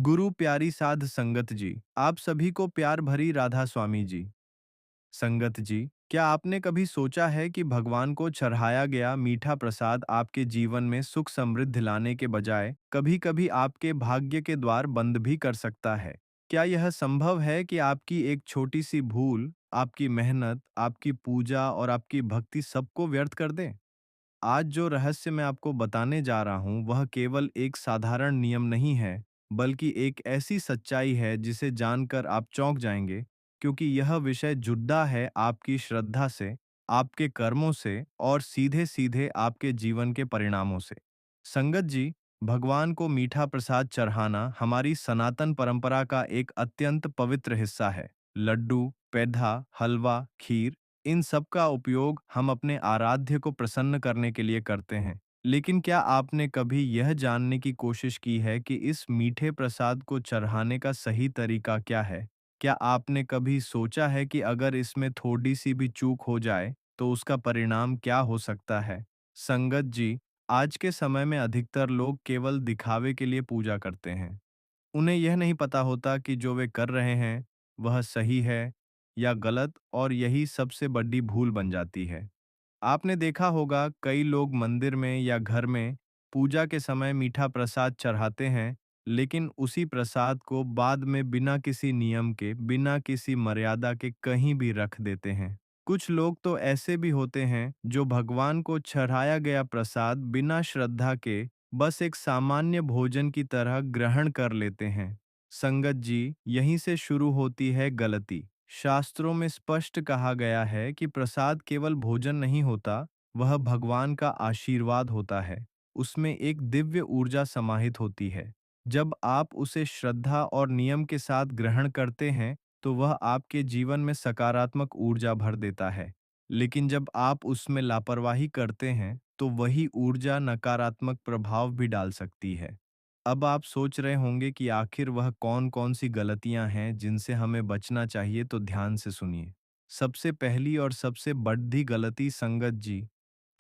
गुरु प्यारी साध संगत जी, आप सभी को प्यार भरी राधा स्वामी जी। संगत जी, क्या आपने कभी सोचा है कि भगवान को चढ़ाया गया मीठा प्रसाद आपके जीवन में सुख समृद्धि लाने के बजाय कभी-कभी आपके भाग्य के द्वार बंद भी कर सकता है? क्या यह संभव है कि आपकी एक छोटी सी भूल, आपकी मेहनत, आपकी पूजा और आपकी भक्ति सबको व्यर्थ कर दे? आज जो रहस्य मैं आपको बताने जा रहा हूं, वह केवल एक साधारण नियम नहीं है, बल्कि एक ऐसी सच्चाई है जिसे जानकर आप चौंक जाएंगे, क्योंकि यह विषय जुड़ा है आपकी श्रद्धा से, आपके कर्मों से और सीधे-सीधे आपके जीवन के परिणामों से। संगत जी, भगवान को मीठा प्रसाद चढ़ाना हमारी सनातन परंपरा का एक अत्यंत पवित्र हिस्सा है। लड्डू, पेढ़ा, हलवा, खीर, इन सब का उपयोग हम अपने आराध्य को प्रसन्न करने के लिए करते हैं। लेकिन क्या आपने कभी यह जानने की कोशिश की है कि इस मीठे प्रसाद को चढ़ाने का सही तरीका क्या है? क्या आपने कभी सोचा है कि अगर इसमें थोड़ी सी भी चूक हो जाए, तो उसका परिणाम क्या हो सकता है? संगत जी, आज के समय में अधिकतर लोग केवल दिखावे के लिए पूजा करते हैं। उन्हें यह नहीं पता होता कि जो वे कर रहे हैं, वह सही है या गलत, और यही सबसे बड़ी भूल बन जाती है। आपने देखा होगा कई लोग मंदिर में या घर में पूजा के समय मीठा प्रसाद चढ़ाते हैं, लेकिन उसी प्रसाद को बाद में बिना किसी नियम के, बिना किसी मर्यादा के कहीं भी रख देते हैं। कुछ लोग तो ऐसे भी होते हैं जो भगवान को चढ़ाया गया प्रसाद बिना श्रद्धा के बस एक सामान्य भोजन की तरह ग्रहण कर लेते हैं। संगत जी, यहीं से शुरू होती है गलती। शास्त्रों में स्पष्ट कहा गया है कि प्रसाद केवल भोजन नहीं होता, वह भगवान का आशीर्वाद होता है। उसमें एक दिव्य ऊर्जा समाहित होती है। जब आप उसे श्रद्धा और नियम के साथ ग्रहण करते हैं, तो वह आपके जीवन में सकारात्मक ऊर्जा भर देता है। लेकिन जब आप उसमें लापरवाही करते हैं, तो वही ऊर्जा नकारात्मक प्रभाव भी डाल सकती है। अब आप सोच रहे होंगे कि आखिर वह कौन-कौन सी गलतियां हैं जिनसे हमें बचना चाहिए, तो ध्यान से सुनिए। सबसे पहली और सबसे बड़ी गलती संगत जी,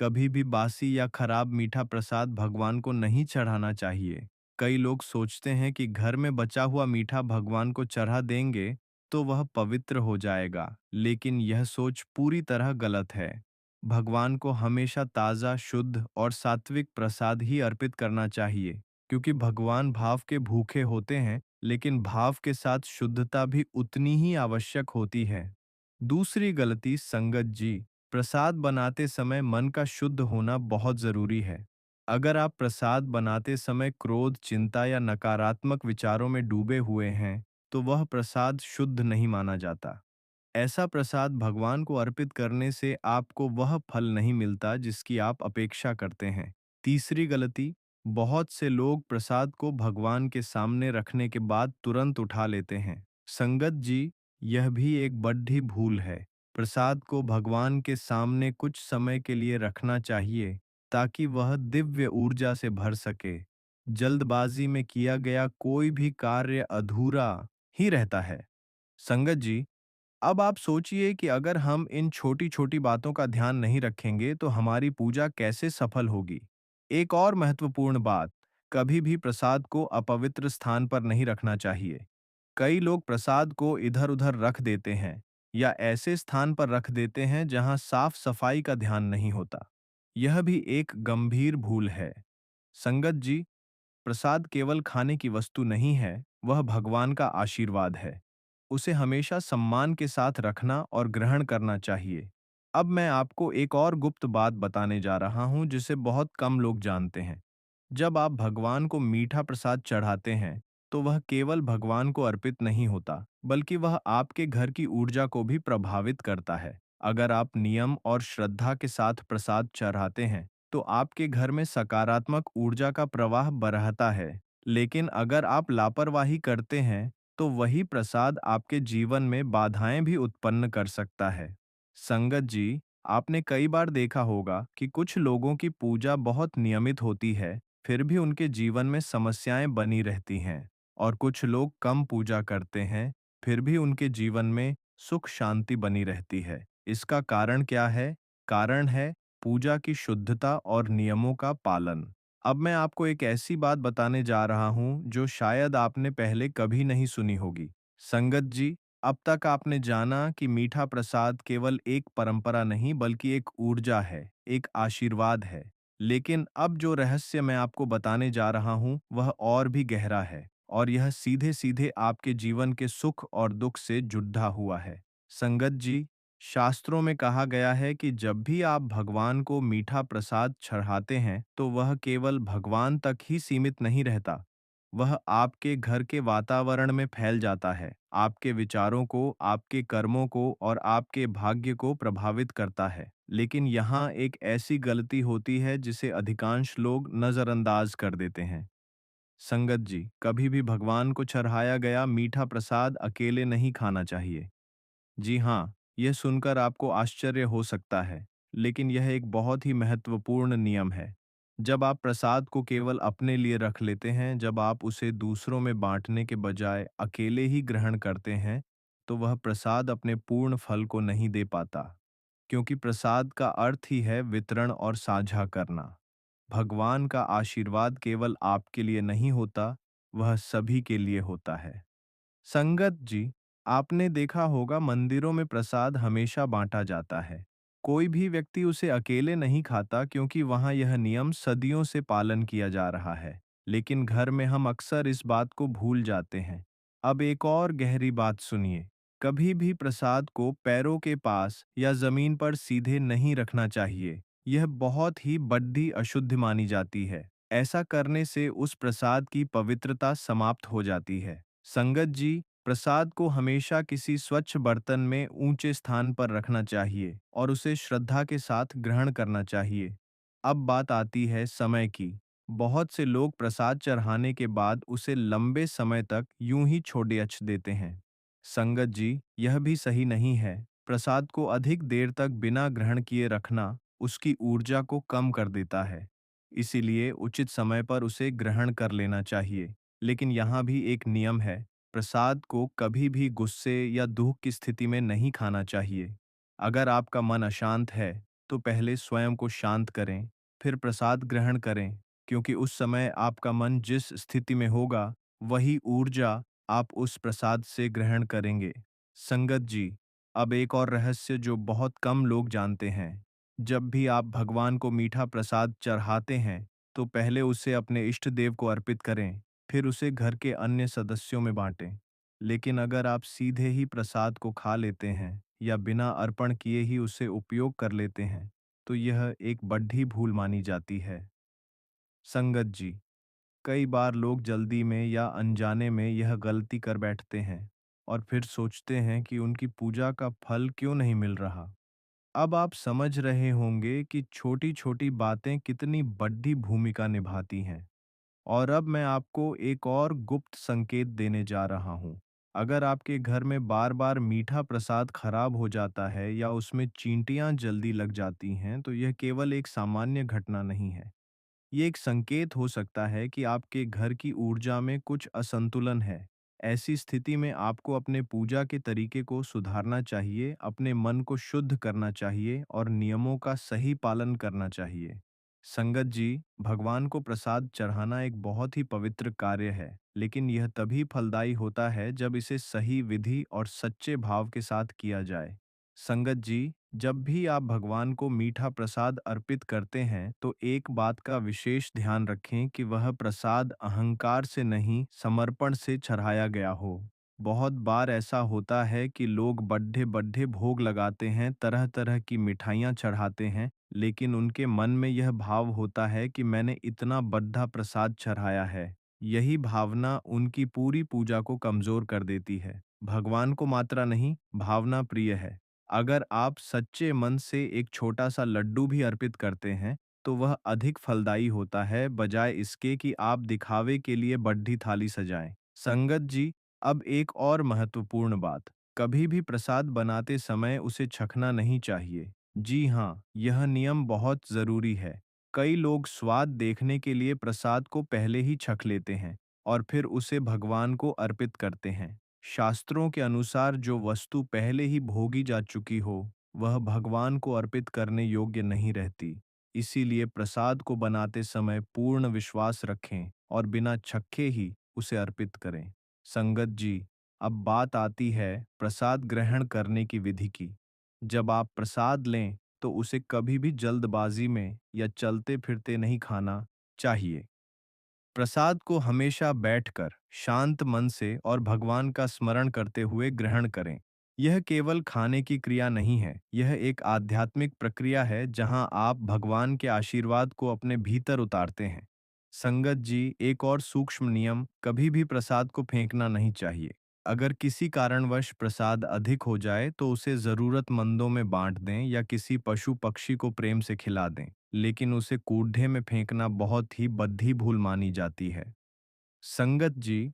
कभी भी बासी या खराब मीठा प्रसाद भगवान को नहीं चढ़ाना चाहिए। कई लोग सोचते हैं कि घर में बचा हुआ मीठा भगवान को चढ़ा देंगे तो वह पवित्र हो जाएगा, लेकिन यह सोच पूरी तरह गलत है। भगवान को हमेशा ताज़ा, शुद्ध और सात्विक प्रसाद ही अर्पित करना चाहिए, क्योंकि भगवान भाव के भूखे होते हैं, लेकिन भाव के साथ शुद्धता भी उतनी ही आवश्यक होती है। दूसरी गलती संगत जी, प्रसाद बनाते समय मन का शुद्ध होना बहुत जरूरी है। अगर आप प्रसाद बनाते समय क्रोध, चिंता या नकारात्मक विचारों में डूबे हुए हैं, तो वह प्रसाद शुद्ध नहीं माना जाता। ऐसा प्रसाद भगवान को अर्पित करने से आपको वह फल नहीं मिलता जिसकी आप अपेक्षा करते हैं। तीसरी गलती, बहुत से लोग प्रसाद को भगवान के सामने रखने के बाद तुरंत उठा लेते हैं। संगत जी, यह भी एक बड़ी भूल है। प्रसाद को भगवान के सामने कुछ समय के लिए रखना चाहिए, ताकि वह दिव्य ऊर्जा से भर सके। जल्दबाजी में किया गया कोई भी कार्य अधूरा ही रहता है। संगत जी, अब आप सोचिए कि अगर हम इन छोटी-छोटी बातों का ध्यान नहीं रखेंगे, तो हमारी पूजा कैसे सफल होगी? एक और महत्वपूर्ण बात, कभी भी प्रसाद को अपवित्र स्थान पर नहीं रखना चाहिए। कई लोग प्रसाद को इधर-उधर रख देते हैं या ऐसे स्थान पर रख देते हैं जहां साफ-सफाई का ध्यान नहीं होता। यह भी एक गंभीर भूल है। संगत जी, प्रसाद केवल खाने की वस्तु नहीं है, वह भगवान का आशीर्वाद है। उसे हमेशा सम्मान के साथ रखना और ग्रहण करना चाहिए। अब मैं आपको एक और गुप्त बात बताने जा रहा हूं जिसे बहुत कम लोग जानते हैं। जब आप भगवान को मीठा प्रसाद चढ़ाते हैं, तो वह केवल भगवान को अर्पित नहीं होता, बल्कि वह आपके घर की ऊर्जा को भी प्रभावित करता है। अगर आप नियम और श्रद्धा के साथ प्रसाद चढ़ाते हैं, तो आपके घर में सकारात्मक ऊर्जा का प्रवाह बढ़ता है। लेकिन अगर आप लापरवाही करते हैं, तो वही प्रसाद आपके जीवन में बाधाएं भी उत्पन्न कर सकता है। संगत जी, आपने कई बार देखा होगा कि कुछ लोगों की पूजा बहुत नियमित होती है, फिर भी उनके जीवन में समस्याएं बनी रहती हैं। और कुछ लोग कम पूजा करते हैं, फिर भी उनके जीवन में सुख शांति बनी रहती है। इसका कारण क्या है? कारण है पूजा की शुद्धता और नियमों का पालन। अब मैं आपको एक ऐसी बात बताने जा रहा हूँ जो शायद आपने पहले कभी नहीं सुनी होगी। संगत जी, अब तक आपने जाना कि मीठा प्रसाद केवल एक परंपरा नहीं बल्कि एक ऊर्जा है, एक आशीर्वाद है। लेकिन अब जो रहस्य मैं आपको बताने जा रहा हूँ वह और भी गहरा है और यह सीधे सीधे आपके जीवन के सुख और दुख से जुड़ा हुआ है। संगत जी, शास्त्रों में कहा गया है कि जब भी आप भगवान को मीठा प्रसाद चढ़ाते हैं तो वह केवल भगवान तक ही सीमित नहीं रहता। वह आपके घर के वातावरण में फैल जाता है, आपके विचारों को, आपके कर्मों को और आपके भाग्य को प्रभावित करता है। लेकिन यहाँ एक ऐसी गलती होती है जिसे अधिकांश लोग नजरअंदाज कर देते हैं। संगत जी, कभी भी भगवान को चढ़ाया गया मीठा प्रसाद अकेले नहीं खाना चाहिए। जी हाँ, यह सुनकर आपको आश्चर्य हो सकता है, लेकिन यह एक बहुत ही महत्वपूर्ण नियम है। जब आप प्रसाद को केवल अपने लिए रख लेते हैं, जब आप उसे दूसरों में बांटने के बजाय अकेले ही ग्रहण करते हैं, तो वह प्रसाद अपने पूर्ण फल को नहीं दे पाता, क्योंकि प्रसाद का अर्थ ही है वितरण और साझा करना। भगवान का आशीर्वाद केवल आपके लिए नहीं होता, वह सभी के लिए होता है। संगत जी, आपने देखा होगा मंदिरों में प्रसाद हमेशा बांटा जाता है। कोई भी व्यक्ति उसे अकेले नहीं खाता क्योंकि वहां यह नियम सदियों से पालन किया जा रहा है। लेकिन घर में हम अक्सर इस बात को भूल जाते हैं। अब एक और गहरी बात सुनिए। कभी भी प्रसाद को पैरों के पास या जमीन पर सीधे नहीं रखना चाहिए। यह बहुत ही बड्डी अशुद्ध मानी जाती है। ऐसा करने से उस प्रसाद की पवित्रता समाप्त हो जाती है। संगत जी, प्रसाद को हमेशा किसी स्वच्छ बर्तन में ऊंचे स्थान पर रखना चाहिए और उसे श्रद्धा के साथ ग्रहण करना चाहिए। अब बात आती है समय की। बहुत से लोग प्रसाद चढ़ाने के बाद उसे लंबे समय तक यूं ही छोड़ देते हैं। संगत जी, यह भी सही नहीं है। प्रसाद को अधिक देर तक बिना ग्रहण किए रखना उसकी ऊर्जा को कम कर देता है। इसीलिए उचित समय पर उसे ग्रहण कर लेना चाहिए। लेकिन यहाँ भी एक नियम है। प्रसाद को कभी भी गुस्से या दुख की स्थिति में नहीं खाना चाहिए। अगर आपका मन अशांत है, तो पहले स्वयं को शांत करें, फिर प्रसाद ग्रहण करें, क्योंकि उस समय आपका मन जिस स्थिति में होगा, वही ऊर्जा आप उस प्रसाद से ग्रहण करेंगे। संगत जी, अब एक और रहस्य जो बहुत कम लोग जानते हैं। जब भी आप भगवान को मीठा प्रसाद चढ़ाते हैं, तो पहले उसे अपने इष्ट देव को अर्पित करें, फिर उसे घर के अन्य सदस्यों में बांटें। लेकिन अगर आप सीधे ही प्रसाद को खा लेते हैं या बिना अर्पण किए ही उसे उपयोग कर लेते हैं, तो यह एक बड्ढी भूल मानी जाती है। संगत जी, कई बार लोग जल्दी में या अनजाने में यह गलती कर बैठते हैं और फिर सोचते हैं कि उनकी पूजा का फल क्यों नहीं मिल रहा। अब आप समझ रहे होंगे कि छोटी-छोटी बातें कितनी बड्डी भूमिका निभाती हैं। और अब मैं आपको एक और गुप्त संकेत देने जा रहा हूँ। अगर आपके घर में बार-बार मीठा प्रसाद खराब हो जाता है या उसमें चींटियाँ जल्दी लग जाती हैं, तो यह केवल एक सामान्य घटना नहीं है। ये एक संकेत हो सकता है कि आपके घर की ऊर्जा में कुछ असंतुलन है। ऐसी स्थिति में आपको अपने पूजा के तरीके को सुधारना चाहिए, अपने मन को शुद्ध करना चाहिए और नियमों का सही पालन करना चाहिए। संगत जी, भगवान को प्रसाद चढ़ाना एक बहुत ही पवित्र कार्य है, लेकिन यह तभी फलदायी होता है जब इसे सही विधि और सच्चे भाव के साथ किया जाए। संगत जी, जब भी आप भगवान को मीठा प्रसाद अर्पित करते हैं, तो एक बात का विशेष ध्यान रखें कि वह प्रसाद अहंकार से नहीं, समर्पण से चढ़ाया गया हो। बहुत बार ऐसा होता है कि लोग बड्ढे-बड्ढे भोग लगाते हैं, तरह-तरह की मिठाइयाँ चढ़ाते हैं, लेकिन उनके मन में यह भाव होता है कि मैंने इतना बड्ढा प्रसाद चढ़ाया है। यही भावना उनकी पूरी पूजा को कमज़ोर कर देती है। भगवान को मात्रा नहीं, भावना प्रिय है। अगर आप सच्चे मन से एक छोटा-सा लड्डू भी अर्पित करते हैं, तो वह अधिक फलदायी होता है, बजाय इसके कि आप दिखावे के लिए बड्ढी थाली सजाएँ। संगत जी, अब एक और महत्वपूर्ण बात, कभी भी प्रसाद बनाते समय उसे छकना नहीं चाहिए। जी हाँ, यह नियम बहुत ज़रूरी है। कई लोग स्वाद देखने के लिए प्रसाद को पहले ही छक लेते हैं और फिर उसे भगवान को अर्पित करते हैं। शास्त्रों के अनुसार जो वस्तु पहले ही भोगी जा चुकी हो, वह भगवान को अर्पित करने योग्य नहीं रहती। इसीलिए प्रसाद को बनाते समय पूर्ण विश्वास रखें और बिना छक्के ही उसे अर्पित करें। संगत जी, अब बात आती है प्रसाद ग्रहण करने की विधि की। जब आप प्रसाद लें, तो उसे कभी भी जल्दबाजी में या चलते फिरते नहीं खाना चाहिए। प्रसाद को हमेशा बैठकर शांत मन से और भगवान का स्मरण करते हुए ग्रहण करें। यह केवल खाने की क्रिया नहीं है, यह एक आध्यात्मिक प्रक्रिया है जहां आप भगवान के आशीर्वाद को अपने भीतर उतारते हैं। संगत जी, एक और सूक्ष्म नियम, कभी भी प्रसाद को फेंकना नहीं चाहिए। अगर किसी कारणवश प्रसाद अधिक हो जाए तो उसे जरूरतमंदों में बांट दें या किसी पशु पक्षी को प्रेम से खिला दें, लेकिन उसे कूड़े में फेंकना बहुत ही बद्धी भूल मानी जाती है। संगत जी,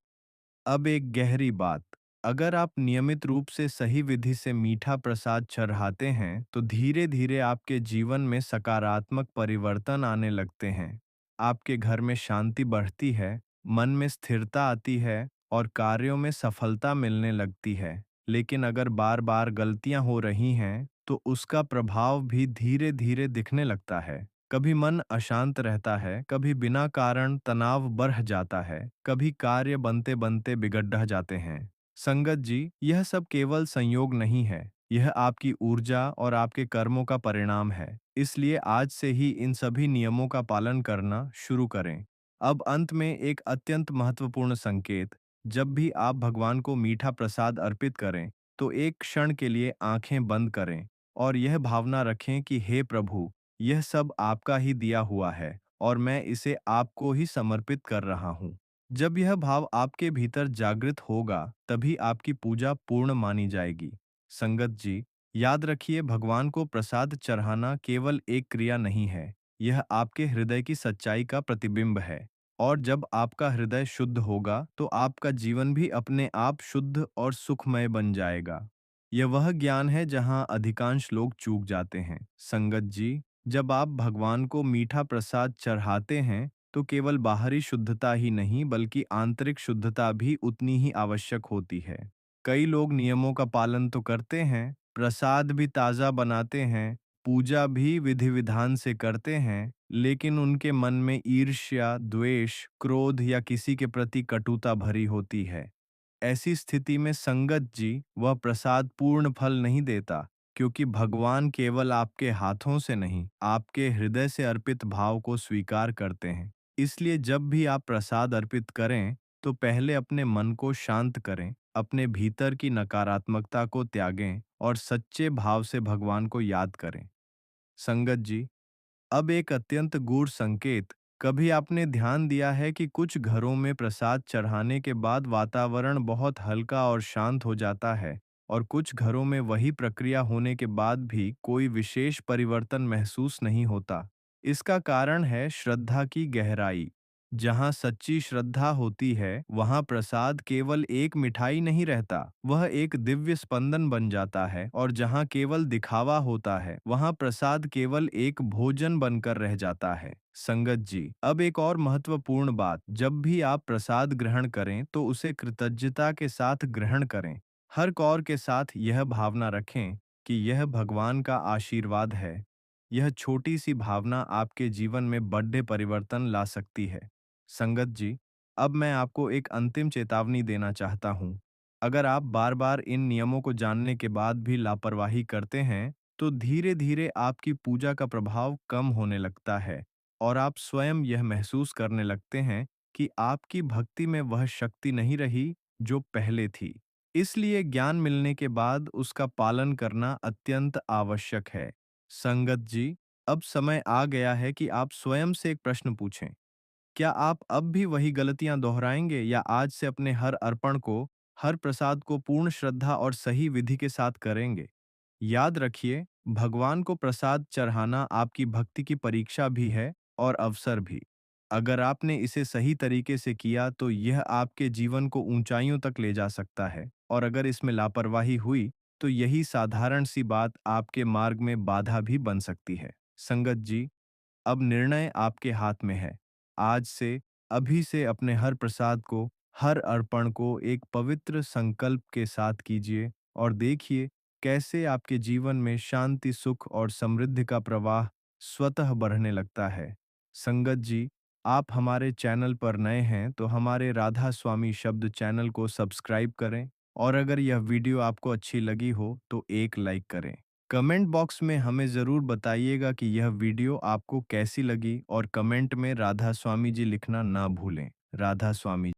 अब एक गहरी बात, अगर आप नियमित रूप से सही विधि से मीठा प्रसाद चढ़ाते हैं तो धीरे धीरे आपके जीवन में सकारात्मक परिवर्तन आने लगते हैं। आपके घर में शांति बढ़ती है, मन में स्थिरता आती है और कार्यों में सफलता मिलने लगती है। लेकिन अगर बार बार गलतियां हो रही हैं तो उसका प्रभाव भी धीरे धीरे दिखने लगता है। कभी मन अशांत रहता है, कभी बिना कारण तनाव बढ़ जाता है, कभी कार्य बनते बनते बिगड़ जाते हैं। संगत जी, यह सब केवल संयोग नहीं है, यह आपकी ऊर्जा और आपके कर्मों का परिणाम है। इसलिए आज से ही इन सभी नियमों का पालन करना शुरू करें। अब अंत में एक अत्यंत महत्वपूर्ण संकेत, जब भी आप भगवान को मीठा प्रसाद अर्पित करें, तो एक क्षण के लिए आंखें बंद करें और यह भावना रखें कि हे प्रभु, यह सब आपका ही दिया हुआ है और मैं इसे आपको ही समर्पित कर रहा हूँ। जब यह भाव आपके भीतर जागृत होगा, तभी आपकी पूजा पूर्ण मानी जाएगी। संगत जी, याद रखिए, भगवान को प्रसाद चढ़ाना केवल एक क्रिया नहीं है, यह आपके हृदय की सच्चाई का प्रतिबिंब है। और जब आपका हृदय शुद्ध होगा, तो आपका जीवन भी अपने आप शुद्ध और सुखमय बन जाएगा। यह वह ज्ञान है जहाँ अधिकांश लोग चूक जाते हैं। संगत जी, जब आप भगवान को मीठा प्रसाद चढ़ाते हैं, तो केवल बाहरी शुद्धता ही नहीं बल्कि आंतरिक शुद्धता भी उतनी ही आवश्यक होती है। कई लोग नियमों का पालन तो करते हैं, प्रसाद भी ताज़ा बनाते हैं, पूजा भी विधि विधान से करते हैं, लेकिन उनके मन में ईर्ष्या, द्वेष, क्रोध या किसी के प्रति कटुता भरी होती है। ऐसी स्थिति में संगत जी, वह प्रसाद पूर्ण फल नहीं देता, क्योंकि भगवान केवल आपके हाथों से नहीं, आपके हृदय से अर्पित भाव को स्वीकार करते हैं। इसलिए जब भी आप प्रसाद अर्पित करें, तो पहले अपने मन को शांत करें, अपने भीतर की नकारात्मकता को त्यागें और सच्चे भाव से भगवान को याद करें। संगत जी, अब एक अत्यंत गूढ़ संकेत, कभी आपने ध्यान दिया है कि कुछ घरों में प्रसाद चढ़ाने के बाद वातावरण बहुत हल्का और शांत हो जाता है, और कुछ घरों में वही प्रक्रिया होने के बाद भी कोई विशेष परिवर्तन महसूस नहीं होता। इसका कारण है श्रद्धा की गहराई। जहाँ सच्ची श्रद्धा होती है, वहाँ प्रसाद केवल एक मिठाई नहीं रहता, वह एक दिव्य स्पंदन बन जाता है। और जहाँ केवल दिखावा होता है, वहाँ प्रसाद केवल एक भोजन बनकर रह जाता है। संगत जी, अब एक और महत्वपूर्ण बात, जब भी आप प्रसाद ग्रहण करें तो उसे कृतज्ञता के साथ ग्रहण करें। हर कौर के साथ यह भावना रखें कि यह भगवान का आशीर्वाद है। यह छोटी सी भावना आपके जीवन में बड़े परिवर्तन ला सकती है। संगत जी, अब मैं आपको एक अंतिम चेतावनी देना चाहता हूँ। अगर आप बार बार इन नियमों को जानने के बाद भी लापरवाही करते हैं, तो धीरे धीरे आपकी पूजा का प्रभाव कम होने लगता है और आप स्वयं यह महसूस करने लगते हैं कि आपकी भक्ति में वह शक्ति नहीं रही जो पहले थी। इसलिए ज्ञान मिलने के बाद उसका पालन करना अत्यंत आवश्यक है। संगत जी, अब समय आ गया है कि आप स्वयं से एक प्रश्न पूछें, क्या आप अब भी वही गलतियां दोहराएंगे या आज से अपने हर अर्पण को, हर प्रसाद को पूर्ण श्रद्धा और सही विधि के साथ करेंगे? याद रखिए, भगवान को प्रसाद चढ़ाना आपकी भक्ति की परीक्षा भी है और अवसर भी। अगर आपने इसे सही तरीके से किया तो यह आपके जीवन को ऊंचाइयों तक ले जा सकता है, और अगर इसमें लापरवाही हुई तो यही साधारण सी बात आपके मार्ग में बाधा भी बन सकती है। संगत जी, अब निर्णय आपके हाथ में है। आज से, अभी से अपने हर प्रसाद को, हर अर्पण को एक पवित्र संकल्प के साथ कीजिए और देखिए कैसे आपके जीवन में शांति, सुख और समृद्धि का प्रवाह स्वतः बढ़ने लगता है। संगत जी, आप हमारे चैनल पर नए हैं तो हमारे राधा स्वामी शब्द चैनल को सब्सक्राइब करें और अगर यह वीडियो आपको अच्छी लगी हो तो एक लाइक करें। कमेंट बॉक्स में हमें ज़रूर बताइएगा कि यह वीडियो आपको कैसी लगी और कमेंट में राधा स्वामी जी लिखना ना भूलें। राधा स्वामी